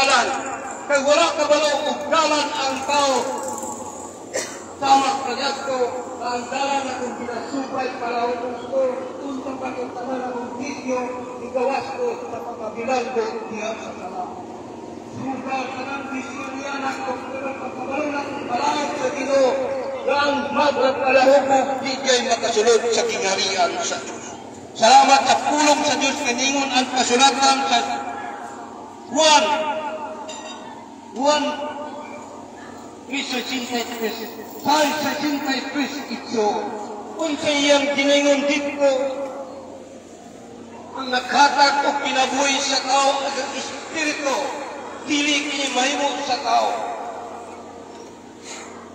dalan. Kay wala kabalo og dalan ang tao. Sama kanyat ko, ang dalan na kung pinasubay para ang gusto, untang pagkatanan akong video, igawas ko sa pagkabilang ko diya sa kalam. Sugal ka ng bisyon ako, pero pagkabalo na kung palaot sa Ginoo, na ang magpalahok ko, di kay makasulod sa kingharian sa Diyos. Salamat sa pulong sa Diyos, kaningon ang kasulatan sa Juan 3:63 ito. Kung sa iyang giningon dito, ang naghatag o kinabuhi sa tao ang Espiritu, dili kini mahimo sa tao.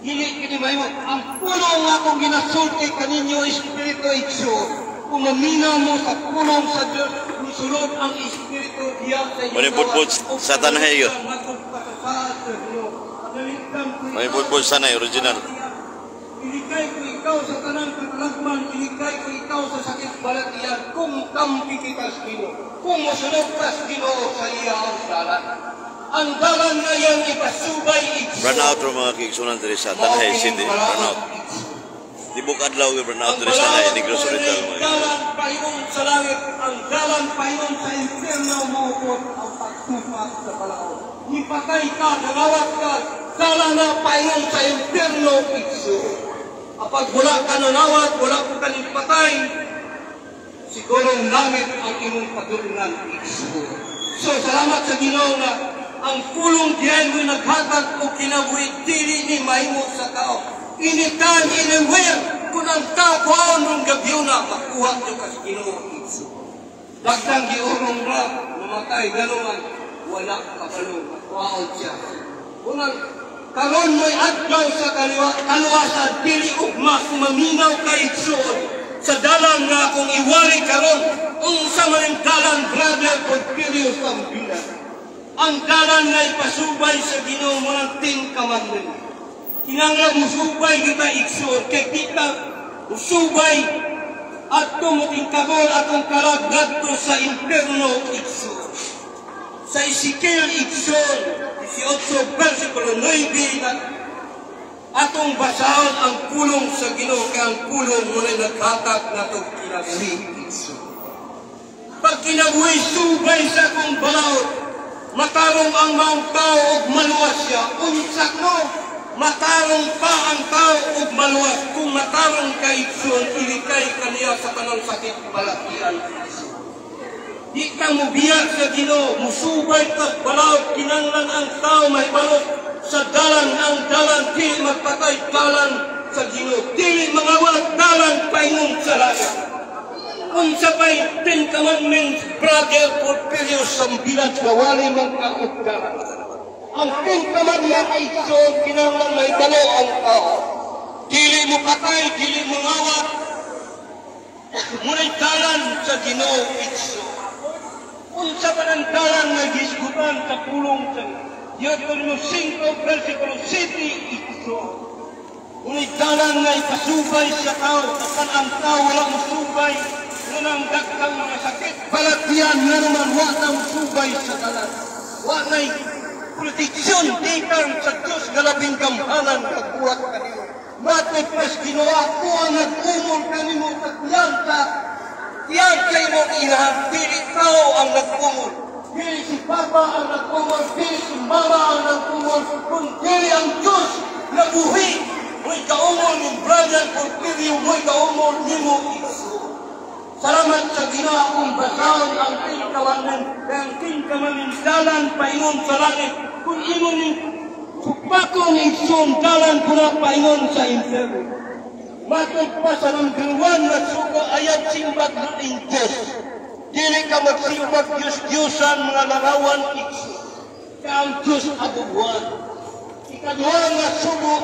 Dili kini mahimo. Ang pulong akong ginasulti kaninyo Espiritu ito, kung maminaw mo sa pulong sa Diyos, musulod ang Espiritu diya sa iyo. Maniputput sa tanay yun. Maniputput sa tanay, original. Ilikay ko ikaw sa tanang katalagman, ilikay ko ikaw sa sakit balatian, kung kampi kitas Ginoo, kung musulod kas Ginoo sa iya ang dalan. Ang dalan na yan ipasubay ito. Run out ro mga kigsunan diri sa tanay, Cindy. Run out. Di bukad law yung run out diri sa tanay, Negros Oriental. Ang dalan pahingon sa langit, ang dalan pahingon sa impyerno maupot ang pagtupak sa palaon. Ipatay ka, nangawat ka, dalan na pahingon sa impyerno ito. Kapag wala ka nanawat, wala ko ka nipatay, siguro langit ang imong paturunan ito. So, salamat sa Ginoo na ang pulong diyan mo naghatag o kinabuhi dili ni mahimo sa tao. Initan, iniwir, kung ang tao ng gabyo na makuha nyo kasi Ginoo ito. Dagdang giurong na, namatay, ganuman, wala kabalong, makuhaon siya. Unang, karon mo'y adlaw sa kaluwasan, dili ugma, maminaw ka igsoon, sa dalang nga akong iwari karon, unsa man ang dalang, brother, Porfirio Sambilan. Ang dalang na ipasubay sa Ginoo mo ng 10 Commandments. Kinanglan musubay kita igsoon, kay kita musubay at tumuting kabol atong karagdato sa impierno igsoon. Sa Ezekiel igsoon, 18 versikulo 9 na atong basahon ang pulong sa Ginoo, kay ang pulong muna naghatag na itong kinabuhi igsoon. Pag kinabuhi subay sa akong balaod, matarong ang mga tao og maluwas siya. Unsak no, matarong pa ang tao ug maluwas. Kung matarong ka igsoon, ilikay kaniya sa tanang sakit balatian. Di ka mo biyak sa Ginoo, musubay ka balaod, kinanglan ang tao may balot sa dalan, ang dalan, di magpatay dalan sa Ginoo. Dili mangawat dalan paingon sa langit. Kung sabay 10 Commandments, brother Porfirio Sambilan, gawali mang kaugdaran. Ang 10 Commandments ay so, kinanglan may dalo ang tao. Dili mo patay, dili mo ngawat. Muna'y dalan sa Ginoo itso. Kung sa panandalan na gisgutan sa pulong sa Deuteronomio 5, versikulo 7 itso. Muna'y dalan na ipasubay sa tao, kapag ang tao walang musubay, nang dakang mga sakit, balatian na naman watang subay sa dalan. Watay proteksyon, tikang sa Diyos na labing gamhanan pagbuhat kanino. Matay pas ginawa ko ang nag-umol kanino at yanta. Yan kayo mong inahan, pili tao ang nag-umol. Pili si Papa ang nag-umol, pili si Mama ang nag-umol, kung pili ang Diyos na buhi. Mo'y kaumol ng brother Porfirio, mo'y kaumol ni mo iso. Salamat sa ginawa kong basahon ang 10 Commandments, kaya ang 10 Commandments dalan paingon sa langit. Kung ingon ni supako ni Igsoon, dalan ko na paingon sa impyerno. Matod pa sa nanggawan na suko ayat simbag ng Diyos. Dili ka magsimbag Diyos-Diyosan mga larawan Igsoon. Kaya ang Diyos abubuan. Ikaduha nga suko,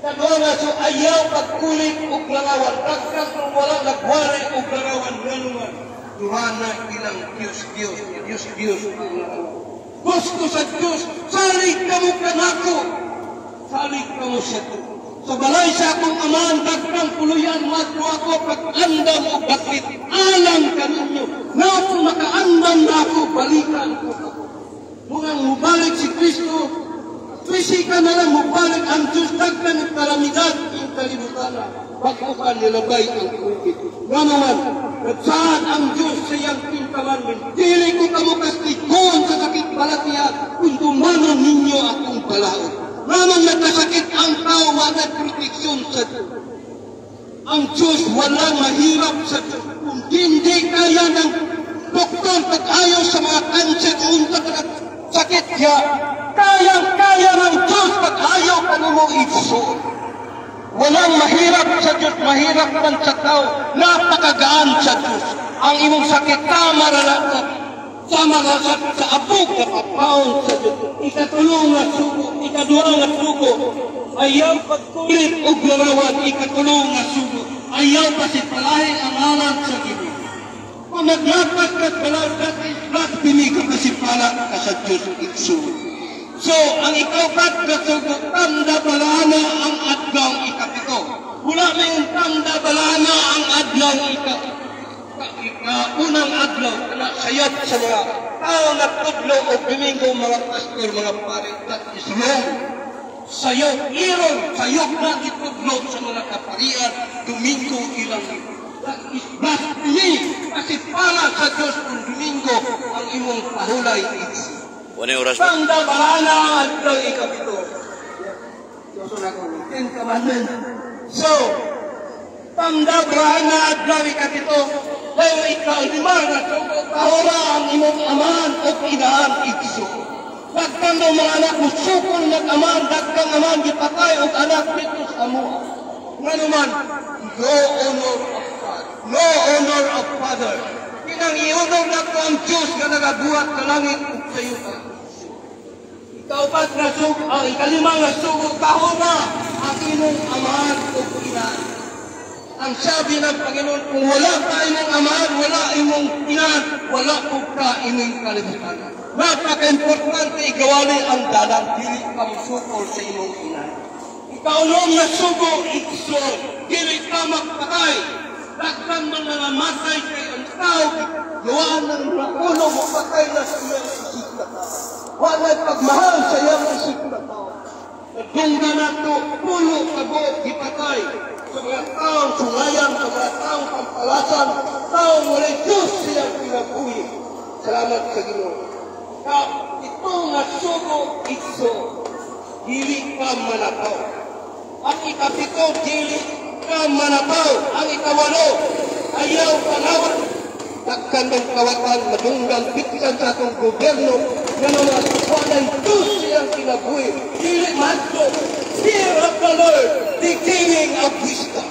kadona so ayaw pagkulit o larawan. Pagkat kung walang nagwari o larawan, ganuman. Duhana ilang Diyos-Diyos, Diyos-Diyos ang larawan. Gusto sa Diyos, salig ka mo kanako. Salig ka mo sa Diyos. Sa balay sa akong amahan, dagkang puluyan, matlo ako pag-andam o bakit. Alam ka ninyo, na kung makaandam na ako, balikan ko. Sisika na lang mubalik ang Diyos dagkan ng kalamidad ang kalibutan na bagukan nilabay ang COVID. Nga naman, saan ang Diyos sa iyang pintaman min? Dili ko kamukastikon sa sakit balatiya kung dumanon ninyo akong balaod. Naman nagkasakit ang tao, walang proteksyon sa Diyos. Ang Diyos walang mahirap sa Diyos. Kung hindi kaya ng doktor pag-ayaw sa mga kanser o sakit niya, kaya ng Diyos pag-ayaw ka mo isuot. Walang mahirap sa Diyos, mahirap man sa tao, napakagaan sa Diyos. Ang imong sakit, tama sa abog na papaon sa Diyos. Ikatulong na sugo, ikaduha na sugo, ayaw pagkulit o larawan, ikatulong na sugo, ayaw pasipalahin ang alam sa Diyos. Kung naglapat ka pala, blasphemy ka pasipala ka sa Diyos iksugo. So, ang ikaw pagkasugo, tanda balana ang adlaw ikapito. Wala na yung tanda balana ang adlaw unang adlaw na sayat sa mga tao na tudlo o Domingo, mga pastor, mga pare, that is wrong. Sayok, iron, sayok na itudlo sa mga kaparian, Domingo ilang ito. That is blasphemy. Kasi para sa Diyos kung Domingo ang imong pahulay ito. Tanda balana at lang ikapito. Ten Commandments. So, tanda balana at lang ikapito. Dahil ikaw, limar na sugo, kahura ang imong aman o inahan ito. Nagkando mga anak mo, sukol nag-aman, dagkang aman, gipatay o anak dito sa amuha. Nga naman, no honor of God, no honor of Father. Kinang i-honor na ko ang Diyos na nagabuhat sa langit o sa yuta. Ikaw ba't na sugo, ang ikalimang na sugo, kahura ang imong aman o inahan. Ang sabi ng Panginoon, kung wala ka imong amahan, wala imong inahan, wala po ka imong kalibutan. Napaka-importante igawali ang dalang, dili ka musukol sa imong inahan. Ikaw noong nasugo, ikso, dili ka magpatay. Dagkan man mga matay kay ang tao, gawaan ng ulo mo patay na sa iyang isip na tao. Wala'y pagmahal sa iyang isip na tao. Nagdungga na ito, pulo kabuot, ipatay. Sa mga taong sungayan, sa mga taong pampalasan, taong wala'y Diyos siyang pinabuhi. Salamat sa Ginoo. Ito nga sugo, ikso, dili ka manakaw. Ang ikapito, dili ka manakaw. Ang ikawalo, ayaw panawat. Takkan ng kawatan, madunggang bitkan sa atong gobyerno, na naman, wala'y Diyos siyang pinabuhi. Dili manto, fear of the Lord, the giving of wisdom.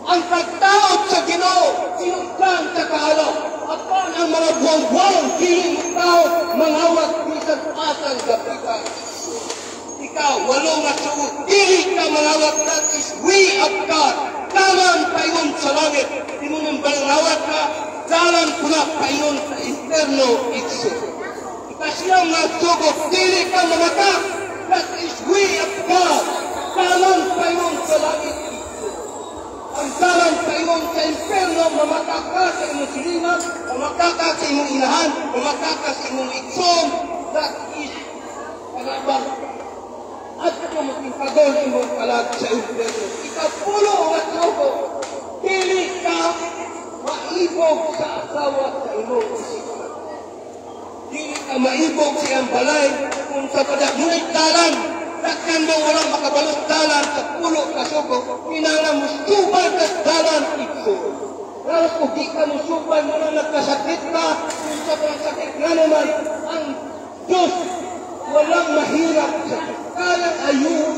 Ang pagtaot sa Ginoo, sinugdan sa kaalaw. At ang mga buwang-buwang, piling taot, mangawat, bisan asang gapitan. Ikaw, walong at suot, dili ka mangawat, that is way of God. Dalan payon sa langit, di mo nang balangawat ka, dalan pula payon sa interno ikso. Ikasiyang nga sugot, dili ka mamatak, that is way of God. Dalan payon sa langit ikso. Ang dalan payon sa interno, mamatak ka sa imong silingan, mamatak ka sa imong inahan, mamatak ka sa imong ikson, that is kalabang. At ito magpagol imong kalag sa interno. Ikapulo ang sugot, dili ka maibog sa asawa sa imong isipan. Dili ka maibog sa iyang balay kung sa padagunay dalan. Takkan mo walang makabalot dalan sa pulo ka sugo, kinala mo suban at dalan ito. Pero kung di ka mo suban mo na nagkasakit ka, kung sa sakit nga naman, ang Diyos walang mahirap sa kayang ayun.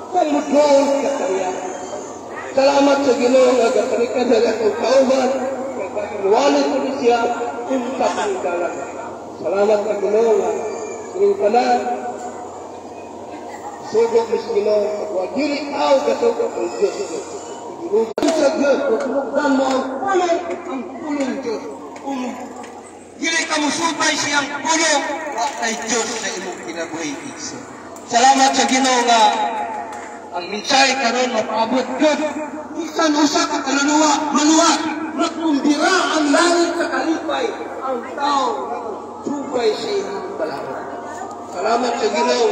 Kung mo doon ka kaya. Salamat sa Ginoo nga gapanikan na akong kauban, kagkakinuwalit ko siya kung sa pangdalan. Salamat sa Ginoo nga kung ka na sugod mis Ginoo, kung dili tao kasugod ang Diyos. Iginugan sa Diyos, kung mo ang pulong Diyos. Kung dili ka musubay siyang pulong, ay Diyos sa imong kinabuhi. Salamat sa Ginoo nga ang minsay karon mapaabot Diyos. Bisan usa ka kaluluwa, maluwa, nakumbira ang langit sa kalipay, ang tao subay sa imong balangin. Salamat sa Ginoo.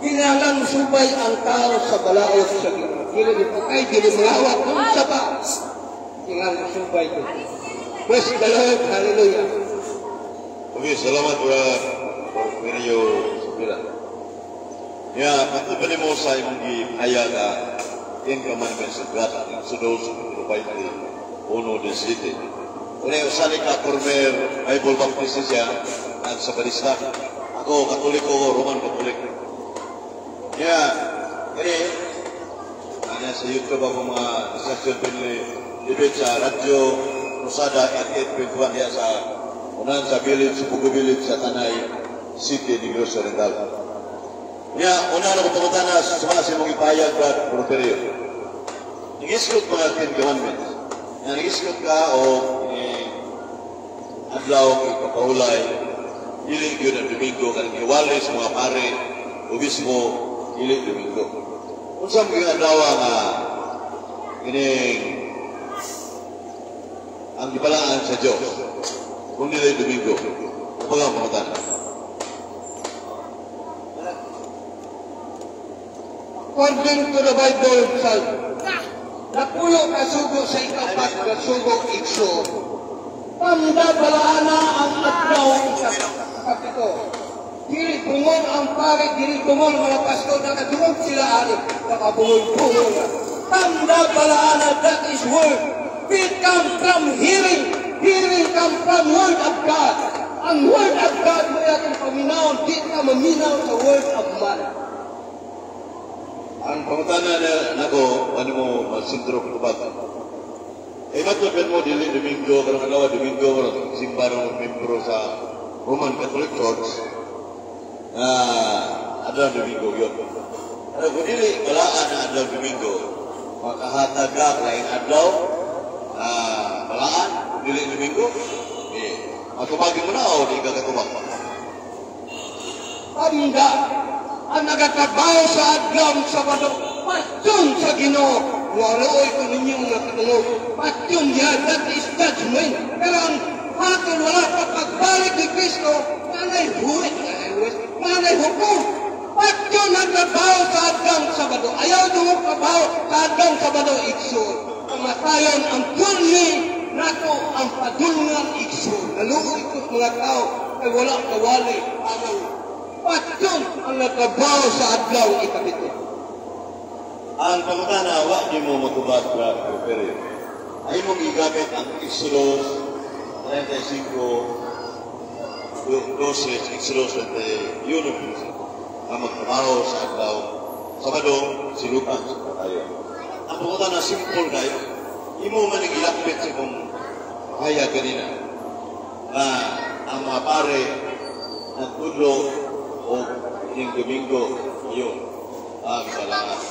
Kinalang subay ang tao sa balaod sa Ginoo. Dili ipakay, dili malawat kung sa ba. Kinalang subay ko. Praise the Lord. Hallelujah. Okay, salamat Mario Supira. Ya, pati mo sa imong gihayag in commandments of God and so those who provide the uno the city. Kung usali ka former Bible Baptist siya at sa Balista, ako Katoliko, Roman Katolik. Ya, ini hanya sa YouTube ako mga discussion dibit sa radyo Rosada at 8.1 ya sa unahan sa village, Pugo Village sa Tanay City, Negros Oriental. Ya, unahan ako pangutan na sumasi mong ipahayag ba, Porterio. Nag-iskot mga 10 commandments. Nag-iskot ka o adlaw, ipapahulay, ilig yun ang Domingo, kanang iwalay sa mga pare, obispo, ilig Domingo. Kung saan mo yung adlaw nga, kining ang ipalaan sa Diyos, kung nila'y Domingo, kapag ang pangutan na. According to the Bible, napulo ka sugo sa ikapat na sugo ikso. Pamdabalaana ang adlaw ikapito. Dili tungol ang pare, dili tungol mga pastor, nakatungol sila ari, nakabungol-bungol na. Pamdabalaana, that is word. It comes from hearing. Hearing comes from word of God. Ang word of God mo yakin paminaw, di ka maminaw sa word of man. Ang pangutana na nako, ano mo, masintro ko ba? Matupin mo, dili Domingo, karong alawa Domingo, simba ng membro sa Roman Catholic Church, adlaw Domingo yun. Pero kung dili, balaan na adlaw Domingo, makahatag ka, lain adlaw, balaan, dili Domingo, matubagin mo na o di ka katubag pa? Pamda, ang nagatrabaho sa adlaw Sabado, patyon sa Ginoo. Waroy ko ninyong nakatulog. Patyon yan, that is judgment. Pero ang hatol wala pa pagbalik ni Kristo, nanay buwit, nanay hukom. Patyon ang trabaho sa adlaw Sabado. Ayaw nung trabaho sa adlaw Sabado, iksun. Kamatayon ang turni, nato ang padulungan iksun. Naluoy ko mga tao, ay wala kawali, anong patyon ang nagtrabaho sa adlaw ikapito. Ang pangutana, wag di mo matubag ka, pero ay mong igamit ang Exodus 35, 12, Exodus 31, ang magtrabaho sa adlaw Sabado, silukan sa tayo. Ang pangutana, simple kayo, imo man nag-ilapit sa kong kaya ganina na ang mga pare nagtudlo o yung Domingo yun ang salamat.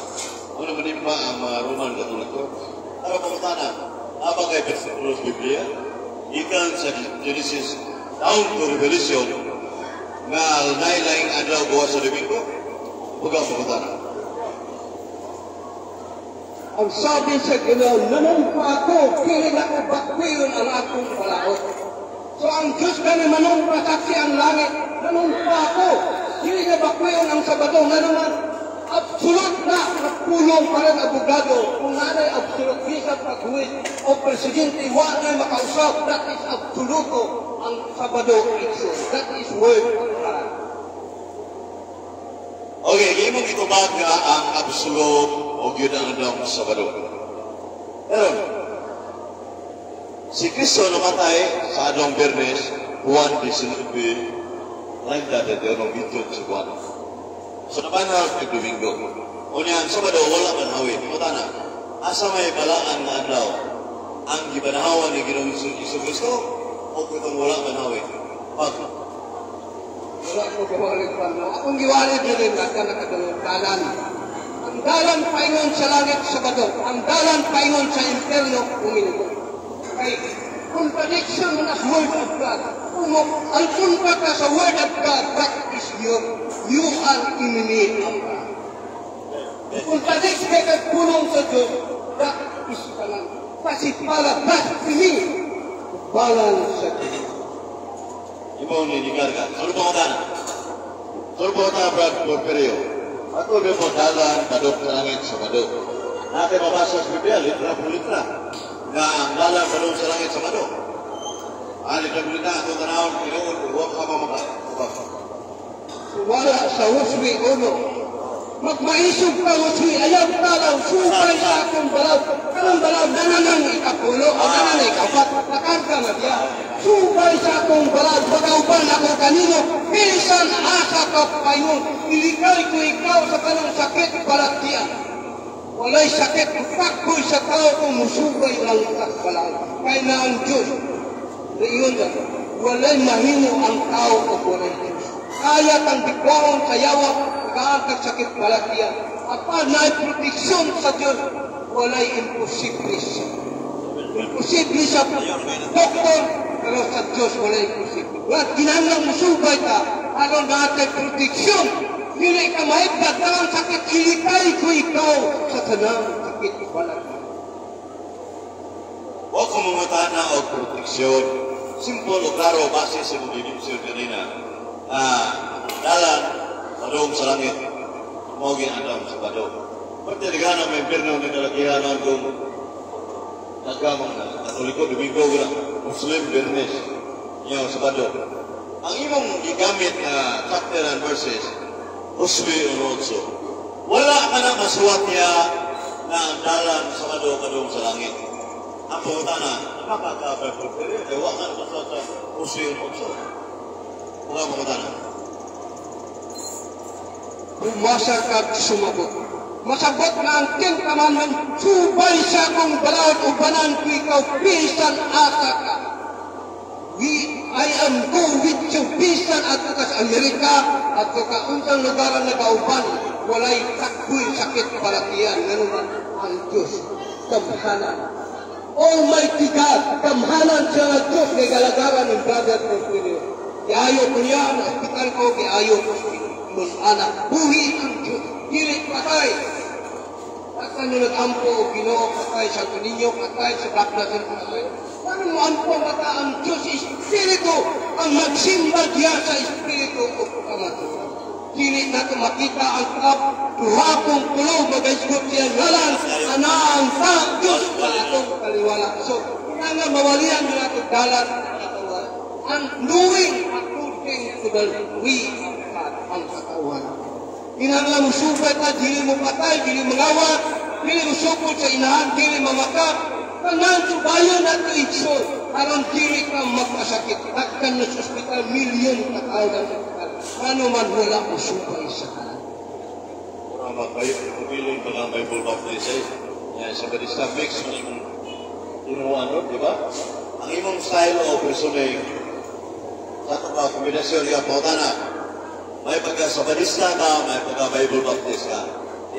Ano man ba ang mga Roman Catholic Church? Para pangutana, habang kay Versikulos Biblia, ikan sa Genesis down to Revelation nga nailaing adlaw gawa sa Domingo, huwag ang pangutana. Ang sabi sa Ginoo, nanumpa ako, kiling ako bakwiyon ang akong balaod. So ang Diyos kami manumpa saksi ang langit, nanumpa ako, kiling na bakwiyon ang Sabado, nga naman, absolut na pulong pa rin abogado, kung nanay absolut, bisa paghuwit o presidente, wala na makausap, that is absoluto ang Sabado issue. That is word of God. Okay, hindi mong itubag nga ang absolut o yun ang adlaw sa Sabado. Pero, si Kristo namatay sa adlaw Bernes, Juan 19, like that, ang video sa Juan. So naman na kay Domingo. O niyan, Sabado, wala manhawin. Putana, asa may balaan na adlaw ang gibanahawan ni Ginoong Iso Kristo o kung wala manhawin? Pag wala ko giwalit pa no. Akong giwalit din nga nakadulong dalan. Ang dalan paingon sa langit Sabado, ang dalan paingon sa impierno Domingo. Kay contradiction na sa word of God. Kung ang kunpa ka sa word of God, that is you are enemy of God. Contradict ka kag punong sa Diyos, that is kalang pasipala, blasphemy, balan sa Diyos. Ibaw ni Nicarga. Solo pangutana, Brad Porperio. Ato din mo dalan, padok sa langit sa padok. Natin mabasa sa Biblia, litra po litra, na ang dalan padok sa langit sa padok. Litra po litra, ito tanawin, pinuon, huwag ka mamaka. Wala sa huswi uno. Magmaisog ka huswi, ayaw talaw, supay sa akong balaw. Kanang balaw, nananang ikapulo, o nananang ikapat, nakarga na diya. Supay sa akong balaw, bagawban ako kanino, pisan asa ka payon. Ilikay ko ikaw sa kanang sakit balat diya. Walay sakit, pakboy sa tao kung musubay lang kakbalaw. Kaya na ang Diyos, iyon na, walay mahimo ang tao o walay Diyos. Kaya kang biglaon sa yawa, nag-aangkat sakit balat diya. Apa na proteksyon sa Diyos, walay imposible siya. Imposible sa doktor, pero sa Diyos walay imposible. Wala, ginanlang musubay ka, aron natin proteksyon. Hindi ka mahigdat ng sakit, ilikay ko ikaw sa tanang sakit balat. Huwag kang mamatana o proteksyon. Simple o klaro, base sa mga dinipsyon kanina. Dalan, padong sa langit, mawagin andam sa padong. Pati naghanap may perno na nalakihanan kung nagkamang na Katoliko, Domingo, Muslim, Bernes, niyaw sa padong. Ang imong gigamit na chapter and verses, Uswi Unodso, wala ka na masuwat niya na ang dalan sa padong sa langit. Ang pangutana, nakaka-perfect, wala ka na masuwat sa Uswi Unodso. Mga pangutana. Umasa ka sumagot. Masabot na ang 10 commandment, subay sa kong balawat o banan ko ikaw, pisan asa ka. I am go with you, pisan at ka sa Amerika, at ka unsang lugar ang nagauban, walay takboy sakit palatiyan, ngayon ang Diyos, kamhanan. Almighty God, kamhanan siya ng Diyos, may galagaran ng brother Porfirio. Iayo ko niya, ang hospital ko, iayo ko nun anak, buhi ang Diyos, hilit patay. At ano nag-ampo o Ginoo, patay sa Tuninyo, patay sa Baklasan, patay. Ano mo ampo mata ang Diyos, Espiritu, ang magsimba diya sa Espiritu o kamatuan. Hilit natin makita ang tuhapong tulog, mag-isgot siya ngalan, anang sa Diyos, palatong kaliwala. So, nga mawalian nyo natin dalan, and knowing according to the way of God ang katawan. Kinahanglan mo sugat na, dili mo patay, dili mangawat, dili mo sukot sa inahan, dili mamakap, kanan subayan at kaitsol, aron dili ka magpasakit, takkan na sa hospital, milyon katao ng hospital. Ano man wala mo subay sa kanan. Kurang kayo, pumilin pa ng Bible baptized. Sa Badista mix, inuwan nun, di ba? Ang imong style o personing, sa ito pa, kombinasyon ka, pautana, may pagka sa Badista ka, may pagka Bible Baptist ka.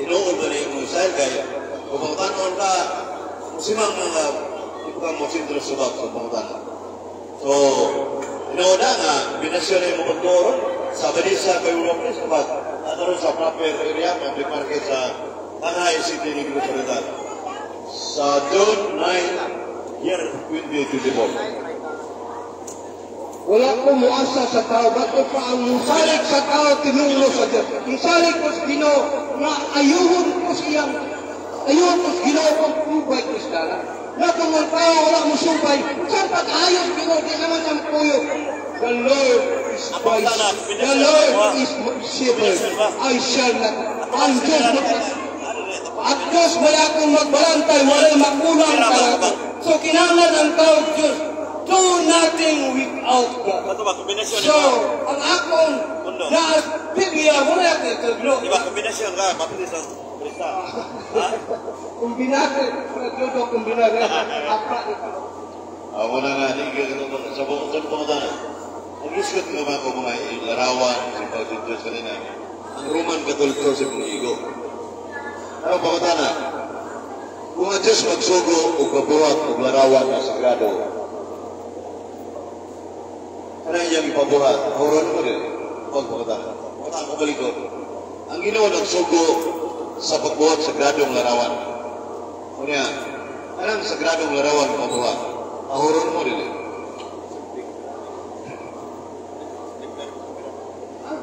Inuod na rin yung style kayo. Kung pautanon ka, musimang ipukang mo sintro subak sa pautana. So, inuod na nga, kombinasyon na yung pagkoro, sa Badista, Bible Baptist, kapag naroon sa proper area, public market sa Tanay City, Negros Oriental. Sa June 9, year 2024. Wala ko muasa sa tao, bato pa ang musalik sa tao, tinungo sa Diyos. Musalik ko sa Ginoo, na ayuhon ko siyang, ayuhon ko sa Ginoo kung tubay ko sa dala. Na kung ang tao wala mo sumpay, saan pag-ayos Ginoo, di naman ang puyo. The Lord is my The Lord is my shepherd, I shall not. Ang Diyos at Diyos wala akong magbalantay, wala makulang talaga. So kinahanglan ang tao, Diyos, do nothing without God. So, ang akong na Biblia, wala ako ito. Diba, kombinasyon ka, baptist ang Krista. Kumbinate, Diyodo kumbinate. Apa ito? Ako na nga, sa buong pangutana. Nag-isgot nga ba ako mga larawan sa pag-Diyos kanina. Ang Roman Catholic Church sa Punigo. Ano pangutana? Kung ang Diyos magsugo o kaburat o larawan na sagrado, ano yung ipabuhat? Horon mo rin. Huwag pangutana. Pangutana ko balik ko. Ang ginawa ng sugo sa pagbuhat sagradong larawan. Ano yan? Anong sagradong larawan ipabuhat? Horon mo rin.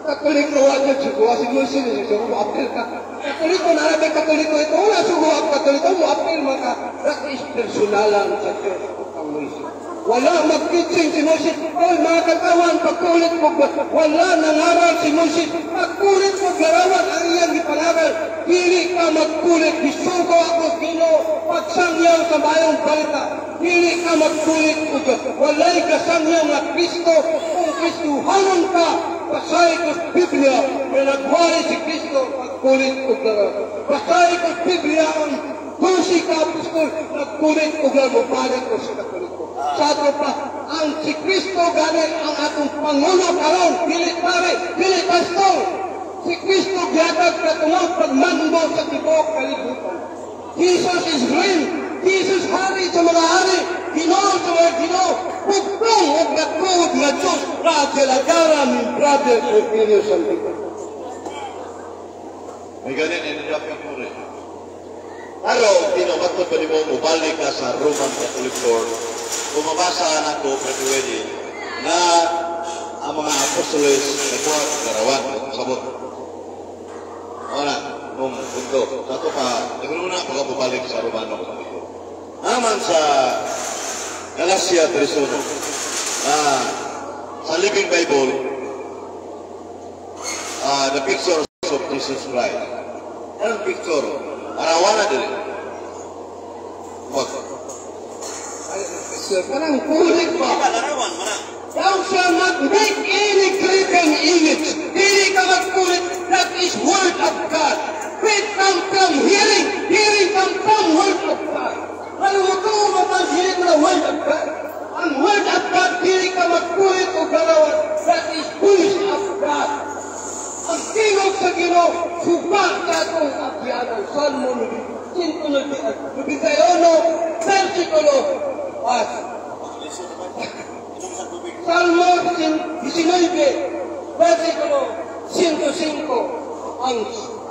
Katoliko wajan suguha si Moises suguha mo apel ka. Katoliko na may katoliko ito wala suguha katoliko mo apel maka rakis personalan sa Diyos ang Moises. Wala mag-teaching si Moises. Oy mga katawan, pagkulit mo wala nangaral si Moises. Pagkulit mo larawan ang iyang ipangaral. Dili ka magkulit. Isugo ako Ginoo pagsangyaw sa bayong balita. Dili ka magkulit mo Diyos. Walay kasangyaw nga Kristo. Kung Kristuhanon ka, pasay ko sa Biblia na nagwari si Kristo pagkulit ko larawan. Pasay ko sa Biblia ang Tusi ka apostol, nagkulit ko gano'n, balik ko sa katoliko. Sato pa, ang si Kristo ganit ang atong Pangulo karon, dili pare, dili pastor. Si Kristo gatag katungod pagmando sa tibok kalibutan. Jesus is real. Jesus hari sa mga hari. Ginoo sa mga Ginoo. Pugtong o nagkuod nga Diyos. Radyo lagaran ni Brother Porfirio Santiago. May ganyan, inadap ka po rin. Araw, tinamatod pa ni mo, ubalik ka sa Roman Catholic Court. Kung mabasa na ko, Brother Weddy, na ang mga apostoles nagbuhat ng larawan, kung sabot. Wala, nung punto. Sa ito pa, naguluna pagkabubalik sa Romano Catholic Court. Naman sa Galacia 3:1, sa Living Bible, the picture of Jesus Christ. Anong picture? Arawana din. Wag. Parang kulit pa. Larawan, mana? Thou shall not make any graven image. Dili ka magkulit. That is word of God. Faith come from hearing. Hearing come from word of God. Ano mo ito mapanghiling mo na word of God? Ang word of God, dili ka magkulit o galawan. That is voice of God. Ang tingog sa Ginoo, subak ka itong agyanan. Salmo 191, versikulo 4. Salmo 19, versikulo 105.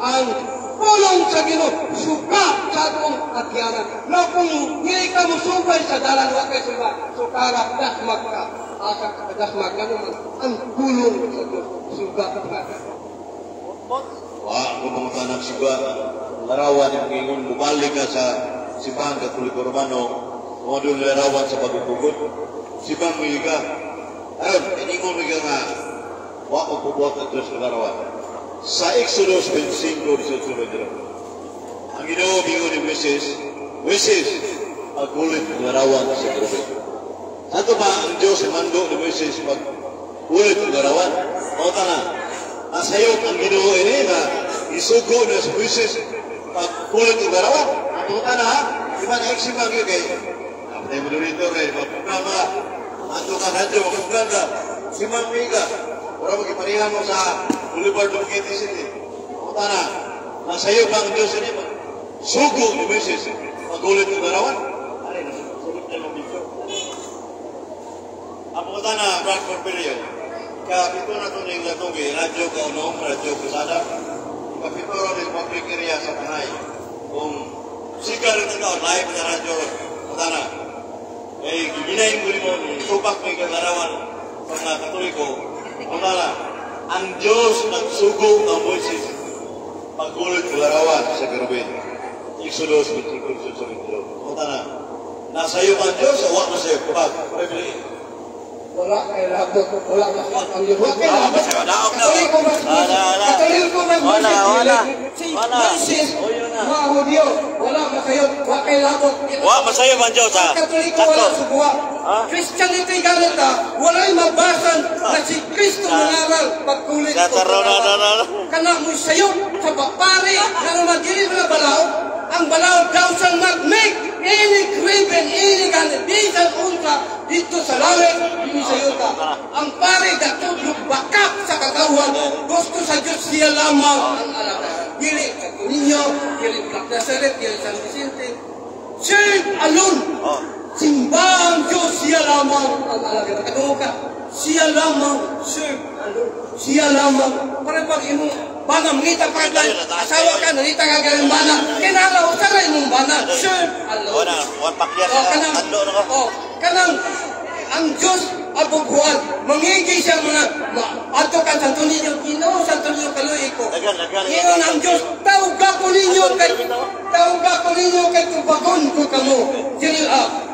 Ang pulong sa Ginoo, subak sa itong agyanan. Na kung hindi ka mo subay sa dalan, wag kayo subak. Sukarap, dasmag ka. Asak ka, dasmag ka naman. Ang pulong sa Diyos, subak ka. Kung mga tanak siba, larawan yung ingon, bumalik ka sa Simbahan Katoliko Romano, kung ano yung larawan sa pagkukugot, Sibang mo ka. Ayon, iningon mo nga, wako pubuhat ang Diyos na larawan. Sa Exodus 25, ang Ginoo bingon ni Moises, pagkulit ng larawan sa grabe. Sato ba ang Diyos mando ni Moises pagkulit ng larawan? O na, nasayot ang Ginoo ini na isugo na sa Moises pagkulit ng larawan. Ang na ha, iba na eksibang yun kay Apatay mo dito kay magpugama, ato ka radyo, magpugama, simang miga, para magipanihan mo sa Boulevard of Quezon City. Ang na, nasayot ang Diyos ini sugo ni Moises pagkulit ng larawan. Aray, nasugot na lang dito. Ang mga na, Brad Porfirio, kapito na ito ng latong radyo ka unong, radyo kusada, kapito na ng public area sa Panay. Kung sigar ito ka, live na radyo, matana, eh, ginayin mo rin mo, supak may kalarawan sa mga Katoliko, matana, ang Diyos nagsugo ang Moises, pagkulit ng larawan sa Garubin. Exodus 25, matana, nasa iyo ang Diyos, o wak na sa iyo, kapag, wala kay labot, wala ang Diyos. Wala. Moises, mga Hudyo, wala masayot, wala kay labot. Wala masayot ang Diyos, ha? Katoliko wala subuha. Christianity ganit ha, wala'y mabasan na si Kristo nangaral pagkulit ko. Kana mo sayot sa papari, na magiging na balaw, ang balaw daw siyang mag-make any graven, any ganit. Bisan unta dito sa langit, binisayot ka. Ang pare dato bakak sa kagawan, gusto sa Diyos siya lamang ang alaga. Dili sa Tuninyo, dili Black Nazareth, dili San Vicente. Serve alone. Simbang Diyos siya lamang ang alaga. Katulog ka, siya lamang, serve alone. Siya lamang. Para pag imong bana, mangita pa ka, asawa ka, nanita ka galing bana, kinala, usaray mong bana, serve alone. Kanang, ang Diyos abubuhan, mangigay siya mga, ato ka sa Tuninyo, Iyon ang Diyos, tawag ako ninyo kay tubagon ko kamo.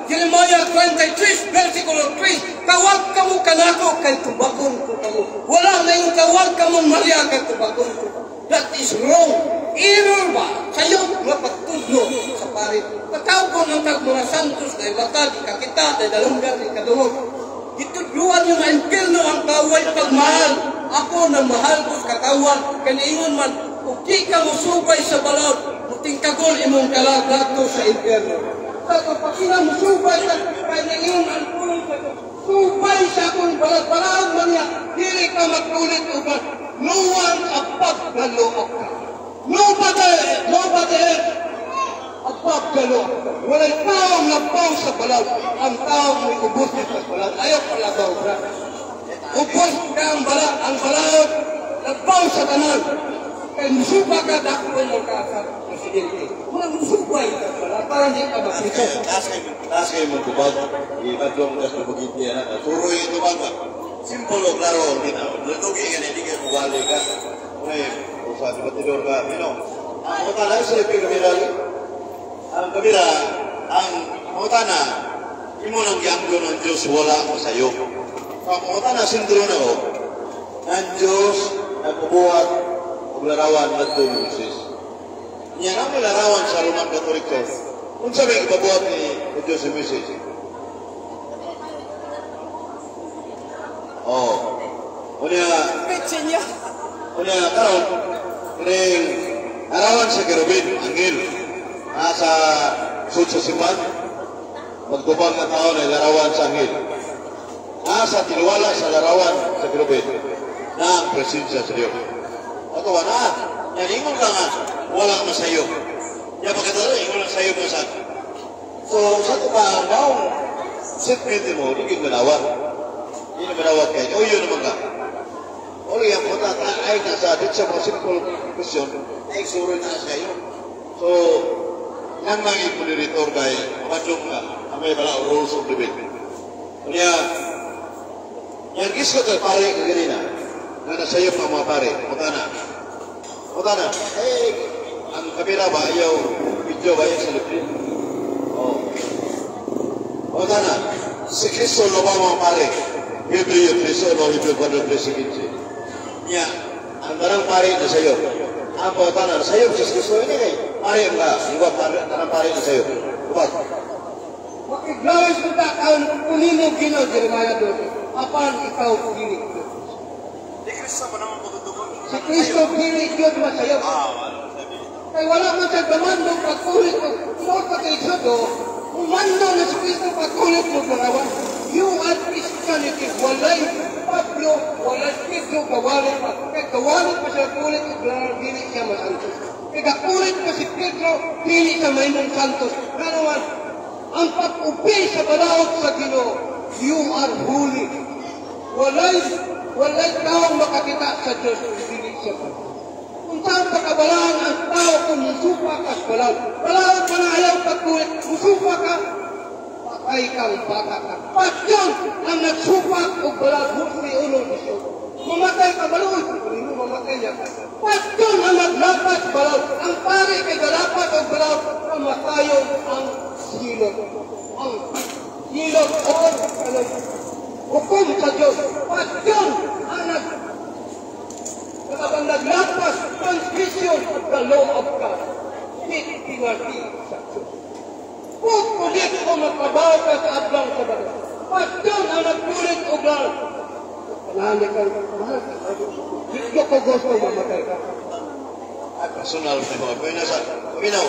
Jeremiah 23, versikulo 3, tawag kamo kanako kay tubagon ko kamo. Wala na yung tawag kamo Maria kay tubagon ko kamo. That is wrong. Error ba? Kayo nga pagtudlo sa parit. Patawag ko ng mga santos na ibatag, kakita, na dalunggan, ikaduhog. Itudluan yung impilno ang kaway pagmahal. Ako na mahal ko sa katawan. Kaniingon man, kung di ka musubay sa balod, muting kagol imong kalagato sa impilno. Sa kapag sila musubay sa kaniingon ang pulong sa subay sa akong balod-balod man niya, dili ka magkulit uban. No one above the law of God. Nobody above the law. Walang taong labaw sa balod. Ang taong may ubos sa balod. Ayaw pala ba, bro? Ubos ka ang balod. Labaw sa tanan. Kaya musuba ka dako ng presidente. Walang musubay ka balod. Para hindi ka makita. Taas kayo magkubag. Ibatlong kas na buginti. Turo yung tubag ba? Simple o klaro. Natugi ka na, hindi kayo kuwali ka. Kung sa batidor ka, ang utana sa ipin kamera, ang kamera, ang utana, imo nang gianggo ng Diyos, wala ko sa iyo. Ang utana, sindro na ko, ng Diyos, nagpubuhat, maglarawan at tumusis. Niya na maglarawan sa Roman Katoliko. Kung sabi, ipabuhat ni Diyos yung message. Unya karon ning arawan sa kerubin anghel nasa sud sa simbahan magtubag na tao na larawan sa anghel nasa tinuwala sa larawan sa kerubin na ang presensya sa Dios. Ato na yan ingon ka nga wala masayo ya pagkatalo ingon lang sayo mo sa so sa ito pa maong sipin mo hindi manawat hindi manawat kayo o yun naman ka. Oli yang kota ay nasa dit sa mga simple question ay suro na sa iyo. So, yang lagi puliritor kay mamadlong ka amay bala rules of debate. Kaya, yang gisko ka pare ka ganina na nasa iyo pa mga pare, Mutana, ang kamera ba ayaw video ba yung sa libre? Mutana, si Kristo lo ba mga pare? Hebreo 13 o Hebreo 4:15. Ya, ang darang pare na sa iyo. Ang pagkatanan sa iyo, Jesus Kristo ini kay pare nga, iwa darang pare na sa iyo. Upat. Makiglawis mo ta kaon kunin mo Ginoo Jeremiah 12. Apan ikaw kini. Di Kristo pa naman pagtutugon. Si Kristo kini Dios ba sa iyo? Kay wala man sa damando pagkulit mo. Mo pa kay Kristo. Umando na si Kristo pagkulit mo ganawan. You are Christianity. Walay Pablo, walay Pedro, kawalit pa. Kaya kawalit pa siya kulit, dili siya masantos. Kaya kulit pa si Pedro, dili siya maynong santos. Ganawan, ang pag-upi sa balaod sa Ginoo, you are holy. Walay taong makakita sa Diyos, dili siya pa. Kung saan pagkabalaan ang tao kung musupa ka sa balaod. Balaod pa na ayaw pagkulit, musupa ka, ay kang bata ka. Pasyon ang nagsupak o balad hukmi ulo ni Siyo. Mamatay ka balod. Hindi mo mamatay niya. Pasyon ang naglapat balad. Ang pare kay galapat o balad. Kamatayon ang silot. Ang silot o hukom sa Diyos. Pasyon ang naglapas transgression of the law of God. Hindi pinati sa Diyos. Kung ulit ko magtrabaho ka sa ablang sa bago. Pasyon ang nagkulit o gano'n. Panahanap ka rin. Hindi ko gusto mamatay ka. Personal sa mga pinasa. Paminaw,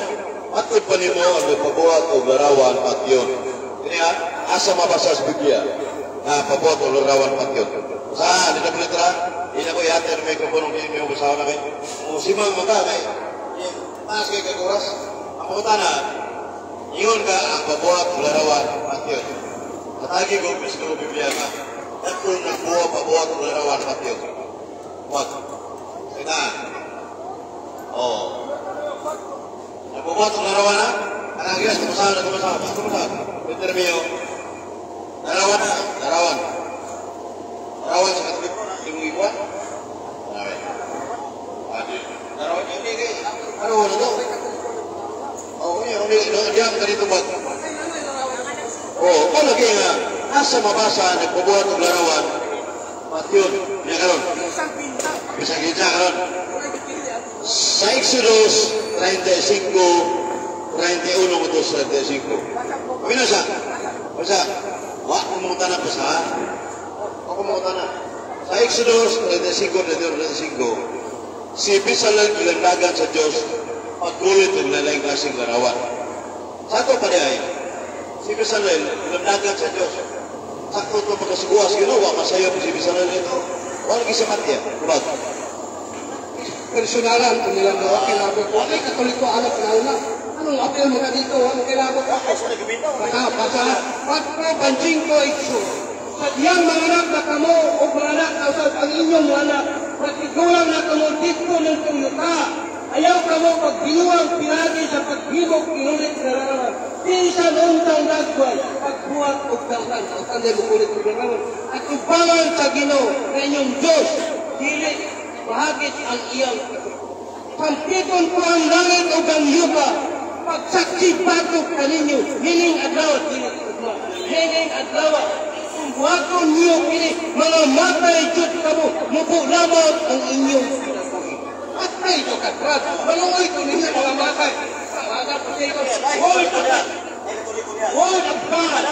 matod pa ni mo ang pabuhat o larawan at yun. Kaya, asa mabasa sa Biblia na pabuhat o larawan at yun. Saan? Dito po litra? Hindi ko yate ang mikroponong hindi mo basawa na kayo. O simang mata kayo. Taas kayo kaguras. Ang mga na, ingon ka ang pabuhat o larawan at yun. Natagi ko sa Biblia ka. At kung pabuhat o larawan at yun. What? Sige nagpabuhat o larawan na? Anong gilas, tumasahan na tumasahan. Interview. Larawan na. Larawan. Larawan sa katulik. Imong ikuan? Adi. na to. Oo, diyan ka dito ba? Oo, kung lagi nga, asa mabasa, nagpabuhat ng larawan, at yun, niya karon. Isang kinsa karon. Sa Exodus 35, 31 ito sa 35. Kami na siya. Basta, wak kung mga tanah pa sa, ako mga tanah. Sa Exodus 35, 35, si Bezalel ilandagan sa Diyos pagkulit ng lalayang klaseng larawan. Sa ito pa ay, si Bezalel ilandagan sa Diyos. Sakto ito magkasuguas, ginawa, masaya po si Bezalel ito. Wala gisamat niya. Kubag. Personalan kung nilang gawa kailangan ko. Ay, katoliko anak na una. Anong apel mo ka dito? Anong kailangan ko? Basta, patro, panching ko, ikso. Sa diyang mga anak na kamo, o mga anak na usap ang inyong mga anak, matigulang na kamo dito ng tuyuta. Ayaw kamo pag binuwang pinagi sa paghibok pinulit na larawan. Pinsan untang dagway, pagbuhat o dautan. Ang tanday mo ulit ng larawan. At ubangan sa Ginoo na inyong Diyos, dili bahagit ang iyang pampiton ko ang langit o ang yuta, pagsaksi batok kaninyo, hiling adlaw, hiling adlaw, kung buhaton niyo ini, mga matay Diyos kamo, mupo lamang ang inyong pinagpagin. Matay ito katrat, malungoy ko ninyo mga matay. Hold of God. Hold of God.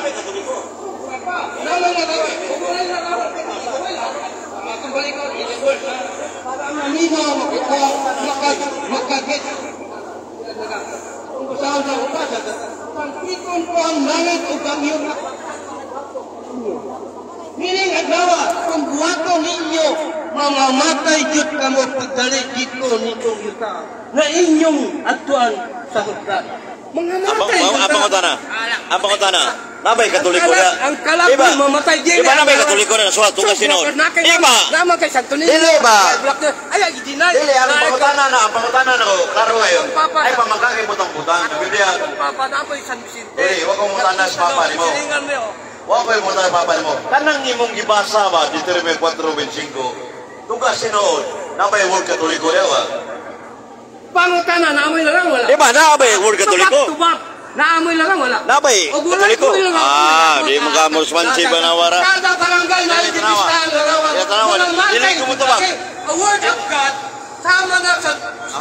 Naman na gawin. Kukulay na gawin. Kembali ko, i-hold. Para ang nanino, makagit. Kung saan sa upas, pangkikon ko ang langit o gamyo na. Mining adlawa, kung buhato ninyo, mamamatay Diyos kamo pagdali dito nitong yuta na inyong atuan sa hutlan. Mga matay yuta. Apa ko tana? Nabay katoliko na. Ang kalaban mamatay din. Iba nabay katoliko na suwat tugas sinood. Iba. Naman kay Santo Niño. Dili ba? Ay, i-deny. Dili, ang pangutana na ko, klaro ngayon. Ay, pamagkakay butang-butang. Biblia. Papa, napoy San Vicente. Dili, wag kong mutana sa papa ni mo. Silingan mo. Wag ko yung mutana sa papa ni mo. Kanang imong gibasa ba, Deuteronomy 4:25. Tugas sinood. Nabay word katoliko niya ba? Pangutana, naamoy na lang, wala. Iba nabay word katoliko. Tubak. Naamoy lang, wala. Nabay katoliko. Di magamor spansi ba nawara? Kada barangay na ibibistaan larawan. Dili ko mo tubak. A word of God, sama na sa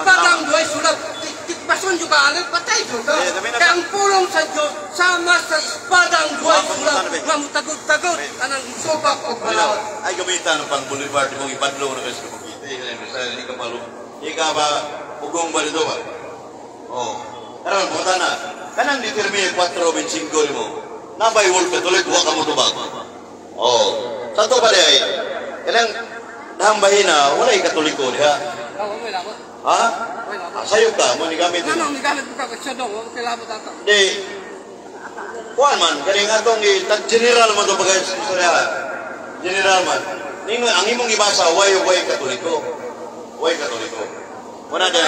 padang duway sulat. Tikpason juga alit, patay juga. Kaya ang pulong sa Diyos, sama sa espadang duway sulat. Nga mutagod-tagod, anang subak o balawan. Ay, gamitan ng pang-boulevard mong ipadlo na kasi kumikita. Hindi ka palo. Ika ba, ugong ba nito ba? Oo. Karoon, pumunta na. Kanang determine 4:25 mo. Nabay word katolik, huwag ka mo tubag. Oo. Sa ito pa di ay, kanang nahambahin na, wala yung katoliko diha. Ha? Sayok ka, mo ni gamit. Ano, ni gamit mo ka, siya daw, kilabot ato. Di, kuhan man, kaning atong general mo ito bagay sa general man. Ang imong ibasa, way katoliko. Way katoliko. Wala na,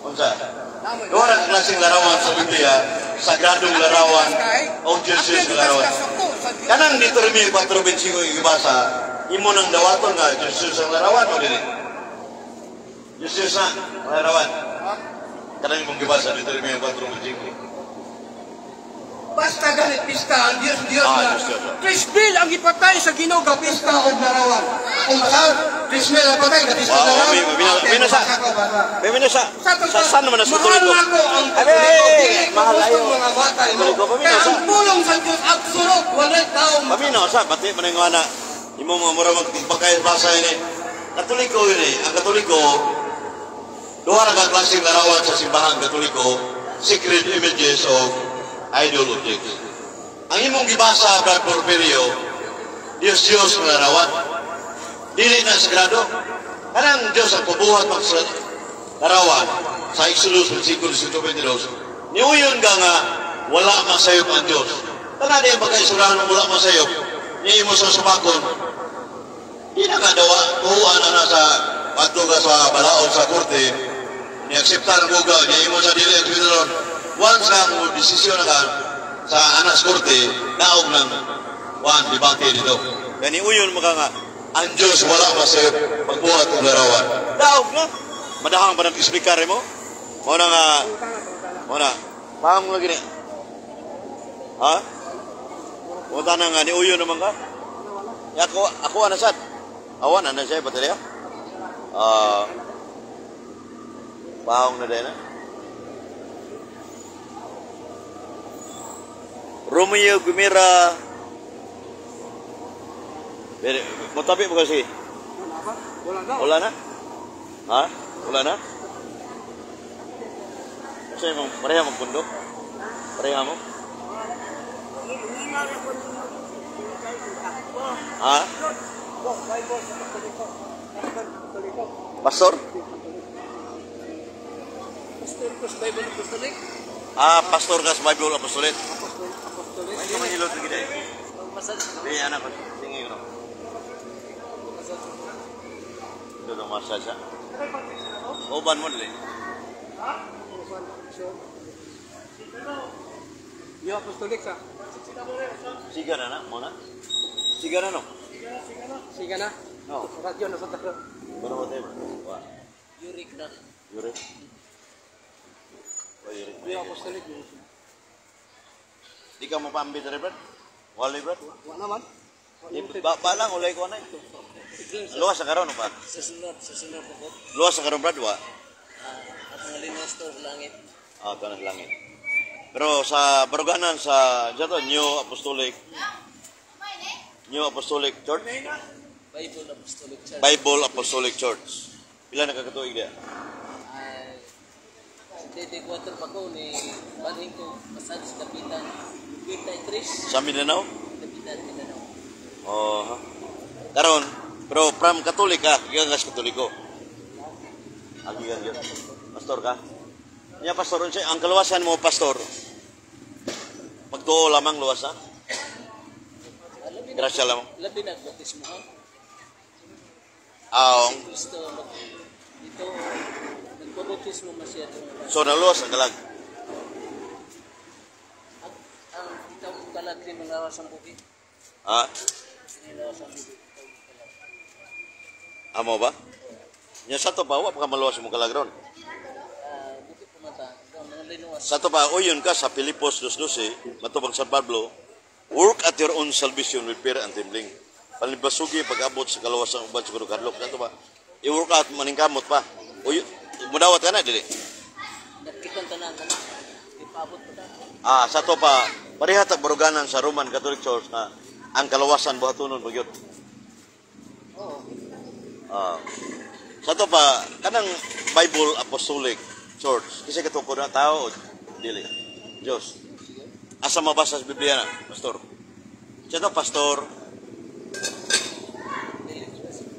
unsa? Doon ang klaseng larawan sa Biblia, sagradong larawan, o Jesus larawan. Kanang determine 4:25 yung ibasa, imo nang dawaton nga, Jesus ang larawan o dili? Jesus na, larawan. Kanang imong ibasa, determine 4:25. Basta ganit pista ang Diyos na. Diyos. Trisbil ang ipatay sa Ginoo ka pista o larawan. Kung saan, Trisbil ang patay ka pista o larawan. Sa saan naman na sa Mahal tuliko? ako ang Abe, mahal gusto ayo. mga batay mo. Tuliko, paminaw Kaya sa. ang pulong sa Diyos, absolute, walay taong Paminaw sa, pati maningwana. Imo mga mura magpagkaya basa ini. Katoliko yun eh. Ang Katoliko, duha na ka klaseng larawan sa simbahan Katoliko, secret images of ideologies. Ang imong gibasa, Brad Porfirio, Diyos na larawan. Dili na sagrado. Kanang Diyos ang pabuhat sa larawan sa Exodus 5:22. Niuyon ka nga, wala masayop ang Diyos. Tana din pagkaisurahan ng wala masayop, niya mo sa sumakon. Di na ka dawa, tuhuan na sa patuga sa balaod sa korte, ni-acceptan mo ka, niya mo sa dili ang tribunal. Once ka mo desisyon na ka sa anas korte, naog ng debate dito. Kaya niuyon mo ka nga, ang Diyos wala masayop pagbuhat ng larawan. Daog na. Madahang pa ng explicar mo? Muna nga, muna. Paham mo lagi ni. Ha? Punta na nga, ni Uyo naman ka? Ya, ako anasad. Awan, ano siya, baterya? Pahong na din, ha? Romeo Gumira. Mau tabi mo kasi? Wala na? Ha? Wala na? Kasi mong pareha mong pundok? Pareha mo? Ha? Pastor? Pastor ka sa Bible Apostolic? Ay, kumahilot lagi dahil. Hindi, anak ko. Tingin ko. Ito itong massage siya. Uban mo dali. Yung apostolic sa? Siga na na, muna. Siga na no? Siga na? No. Radyo na sa taklo. Ano mo tayo? Yurik na. Yurik? Yurik. Yung apostolic. Di ka mo pambit rin, Brad? Wali, Brad? Wala naman. Balang, ulay ko na ito. Luwas sa karon, pa? Susunod po. Luwas sa karon, Brad, wa? At mga linos to sa langit. Ito na sa langit. Pero sa baruganan, sa dito, New Apostolic Church? Bible Apostolic Church. Bible Apostolic Church. Pila na kakatuig dia? Dede 4 pa ko ni Baring ko pasad sa Kapitan 23. Sa Mindanao? Kapitan Mindanao. Oh, karon, pero from Katolik ka, gigas Katoliko. Agigan yun. Pastor ka? Niya pastor siya, ang kaluwasan mo pastor. Magtuo lamang luwas ha? Grasya lamang. Labi na bautismo ha. Aong. Kristo dito nagbabautismo masyado. So naluwas ang kalag. Ang itong kalag din mga sa bukid. Ha? Sinilawas ang bukid. Amo ba? Nya sa to pa wa pa maluwas mo kalag ron. Bukid pumata. Mga linuwas. Sa to pa uyon ka sa Filipos 2:12, matubang San Pablo, work at your own salvation with fear and trembling. Palibasugi pag-abot sa kaluwasan uban siguro kadlok na to ba? I-work out maningkamot pa. Uy, mudawat ka na dili. Nakikita tanan ka na. Ipabot pa ta. Sa to pa pareha tag baruganan sa Roman Catholic Church na ang kaluwasan buhatonon bagyot. Oo. Sa to pa kanang Bible Apostolic Church kasi katukod na tao o dili. Diyos. Asa mabasa sa Biblia na, pastor? Sa to pastor.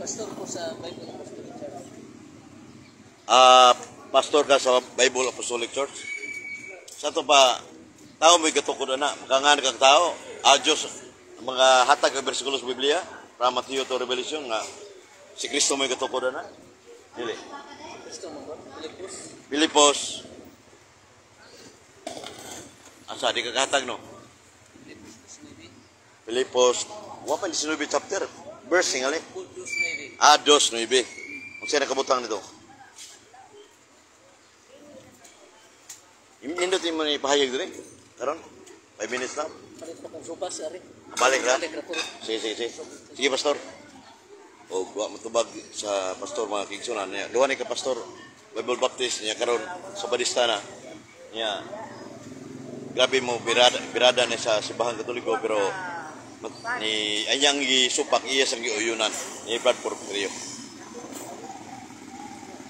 Pastor ko sa Bible Apostolic Church. Pastor ka sa Bible Apostolic Church. Sa to pa tao may katukod na makangan kang tao. Diyos mga hatag ng bersikulo sa Biblia from Matthew to Revelation nga si Kristo may katukod na. Dili. Kristo mo ba? Filipos. Asa di ka kahatag no? Filipos. Wa pa 19 chapter. Verse ngali. 2:9. Kung siya nakabutang nito. Indot mo ni pahayag diri. Karon 5 minutes na. Palit pa kong supas, ari. Balik na. Balik na po. Sige. Sige, pastor. O, wa matubag sa pastor mga kigsunan niya. Duha ni ka pastor Bible Baptist niya karon sa Badista na. Niya. Grabe mo birada ni sa Simbahan Katoliko pero ni anyang gisupak iya sang giuyunan ni Bradford Rio.